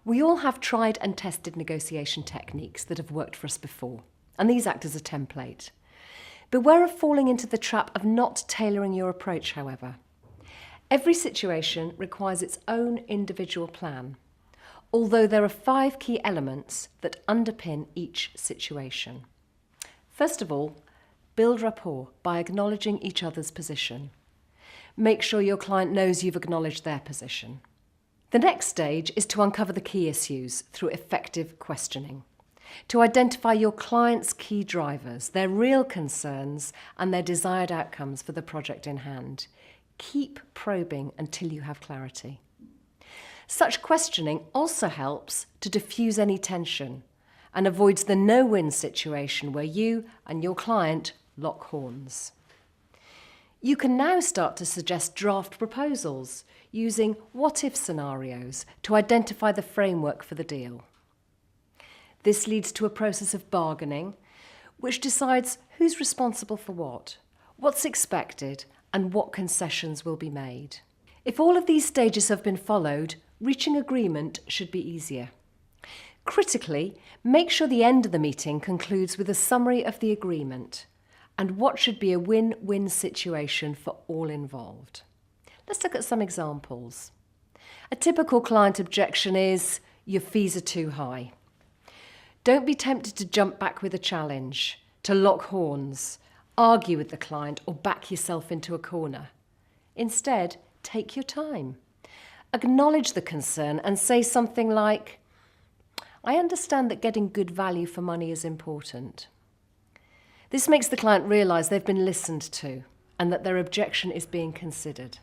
We all have tried and tested negotiation techniques that have worked for us before, and these act as a template. Beware of falling into the trap of not tailoring your approach, however. Every situation requires its own individual plan, although there are 5 key elements that underpin each situation. First of all, build rapport by acknowledging each other's position. Make sure your client knows you've acknowledged their position. The next stage is to uncover the key issues through effective questioning, to identify your client's key drivers, their real concerns and their desired outcomes for the project in hand. Keep probing until you have clarity. Such questioning also helps to diffuse any tension and avoids the no-win situation where you and your client lock horns. You can now start to suggest draft proposals using what-if scenarios to identify the framework for the deal. This leads to a process of bargaining, which decides who's responsible for what, what's expected, and what concessions will be made. If all of these stages have been followed, reaching agreement should be easier. Critically, make sure the end of the meeting concludes with a summary of the agreement and what should be a win-win situation for all involved. Let's look at some examples. A typical client objection is, your fees are too high. Don't be tempted to jump back with a challenge, to lock horns, argue with the client or back yourself into a corner. Instead, take your time. Acknowledge the concern and say something like, I understand that getting good value for money is important. This makes the client realise they've been listened to and that their objection is being considered.